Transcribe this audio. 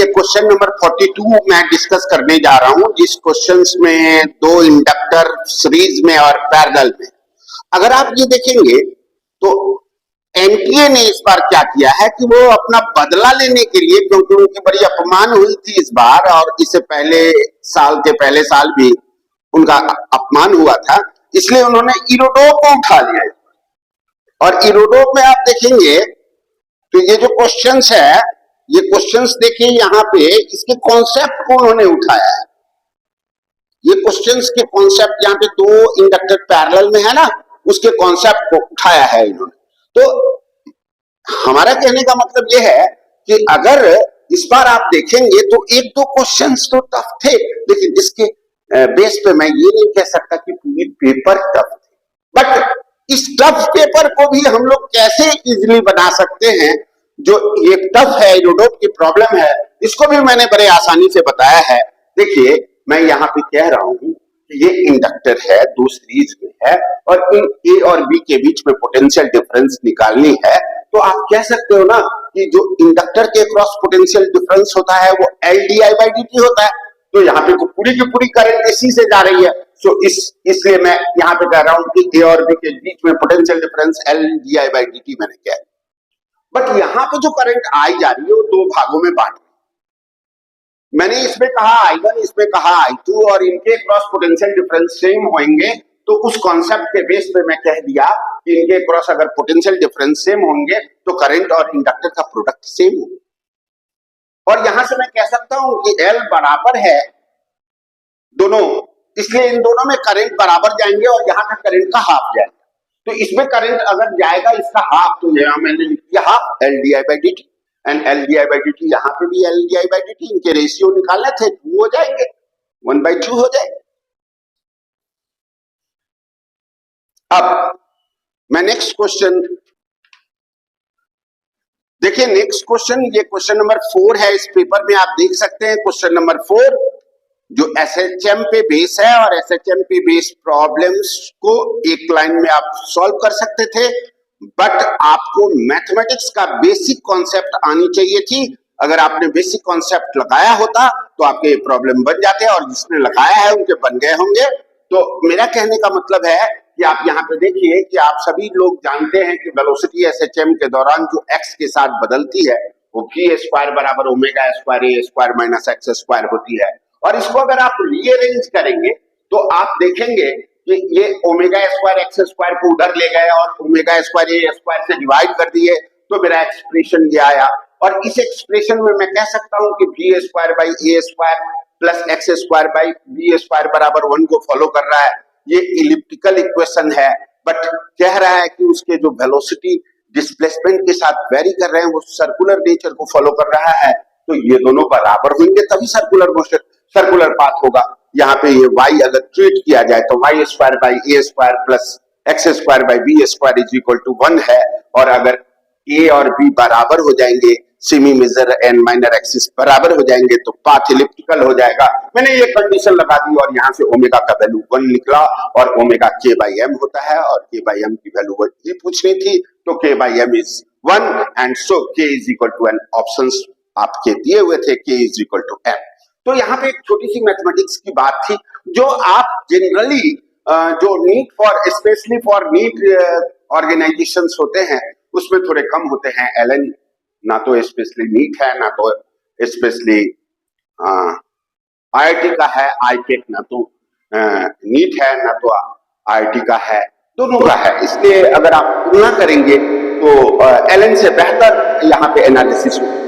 ये question number 42 मैं discuss करने जा रहा हूं, जिस क्वेश्चंस में दो इंडक्टर सीरीज में और पैरेलल में। अगर आप ये देखेंगे तो एनटीए ने इस बार क्या किया है कि वो अपना बदला लेने के लिए, क्योंकि उनकी बड़ी अपमान हुई थी इस बार और इससे पहले साल भी उनका अपमान हुआ था, इसलिए उन्होंने इरोडोप को उठा लिया। और इरोडोप में आप देखेंगे तो ये जो क्वेश्चंस है, ये क्वेश्चंस देखिए यहाँ पे इसके कॉन्सेप्ट को उन्होंने उठाया है। ये क्वेश्चंस के कॉन्सेप्ट यहाँ पे दो इंडक्टर पैरेलल में है ना, उसके कॉन्सेप्ट को उठाया है इन्होंने। तो हमारा कहने का मतलब ये है कि अगर इस बार आप देखेंगे तो एक दो क्वेश्चंस तो टफ थे, लेकिन जिसके बेस पे मैं ये नहीं कह सकता कि पूरी पेपर टफ थे। बट इस टफ पेपर को भी हम लोग कैसे इजीली बना सकते हैं, जो ये टफ है, इरोडोप की प्रॉब्लम है, इसको भी मैंने बड़े आसानी से बताया है। देखिए मैं यहाँ पे कह रहा हूं कि ये इंडक्टर है, दो सीरीज में है और इन ए और बी के बीच में पोटेंशियल डिफरेंस निकालनी है। तो आप कह सकते हो ना कि जो इंडक्टर के क्रॉस पोटेंशियल डिफरेंस होता है वो L D I by D T होता है। तो यहाँ पे तो पूरी की पूरी करंट इसी से जा रही है। तो इसलिए मैं यहाँ पे कह रहा हूं कि ए और बी के बीच में potential difference L D I by D T मैंने कहा। बट यहाँ पे जो करंट आई जा रही है वो दो भागों में बांट, मैंने इसमें कहा I1, इसमें कहा I2 और इनके क्रॉस पोटेंशियल डिफरेंस सेम होंगे। तो उस कॉन्सेप्ट के बेस पे मैं कह दिया कि इनके क्रॉस अगर पोटेंशियल डिफरेंस सेम होंगे तो करंट और इंडक्टर का प्रोडक्ट सेम होगा। और यहां से मैं कह सकता हूं कि L बराबर है दोनों, इसलिए इन दोनों में करंट बराबर जाएंगे और यहाँ का करंट का हाफ जाएगा। तो इसमें करंट अगर जाएगा इसका हाफ, तो यहाँ मैंने लिख दिया half L D I by D T and L D I by D T, यहाँ पे भी L D I by D T, इनके रेशियो निकालने थे, 2 हो जाएंगे, 1/2 हो जाएगा। अब मैं नेक्स्ट क्वेश्चन देखिए, नेक्स्ट क्वेश्चन, ये क्वेश्चन नंबर 4 है इस पेपर में, आप देख सकते हैं क्वेश्चन नंबर 4 जो एसएचएम पे बेस है और एसएचएम पे बेस प्रॉब्लम्स को एक लाइन में आप सॉल्व कर सकते थे। बट आपको मैथमेटिक्स का बेसिक कॉन्सेप्ट आनी चाहिए थी। अगर आपने बेसिक कॉन्सेप्ट लगाया होता तो आपके प्रॉब्लम बन जाते, और जिसने लगाया है उनके बन गए होंगे। तो मेरा कहने का मतलब है कि आप यहाँ पे देखिए कि आप सभी लोग जानते हैं कि वेलोसिटी एसएचएम के दौरान जो एक्स के साथ बदलती है वो v स्क्वायर बराबर ओमेगा स्क्वायर ए स्क्वायर माइनस एक्स स्क्वायर होती है। और इसको अगर आप रीअरेंज करेंगे तो आप देखेंगे कि ये ओमेगा स्क्वायर एक्स स्क्वायर को उधर ले गए और ओमेगा स्क्वायर ए स्क्वायर से डिवाइड कर दिए, तो मेरा एक्सप्रेशन ये आया। और इस एक्सप्रेशन में मैं कह सकता हूं कि v square by A square plus X square by B square बराबर 1 को फॉलो कर रहा है। ये इलिप्टिकल इक्वेशन है, बट कह रहा है कि उसके जो वेलोसिटी डिस्प्लेसमेंट के साथ वेरी कर रहे हैं वो सर्कुलर नेचर को फॉलो कर रहा है। तो ये दोनों बराबर होंगे तभी सर्कुलर पाथ होगा। यहाँ पे ये y अगर ट्रीट किया जाए तो y square by A square plus X square by B square is equal to 1 है। और अगर a और b बराबर हो जाएंगे, semi major and minor axis बराबर हो जाएंगे, तो पाथ इलिप्टिकल हो जाएगा। मैंने ये कंडीशन लगा दी और यहाँ से ओमेगा का वैल्यू 1 निकला और ओमेगा k बाई m होता है और k बाई m की वैल्यू ये पूछनी थी, तो k by m is 1 and so k is equal to N, options आपके दिए हुए थे k is equal to m। तो यहाँ पे एक छोटी सी मैथमेटिक्स की बात थी जो आप जनरली जो NEET for specially for NEET organisations होते हैं उसमें थोड़े कम होते हैं। एलन ना तो स्पेशली नीट है, ना तो स्पेशली आईआईटी का है, आईकेट ना तो नीट है, ना तो आईआईटी का है, दोनों का है। इसलिए अगर आप तुलना करेंगे तो एलन से बेहतर यहाँ पे एनालिसिस हो।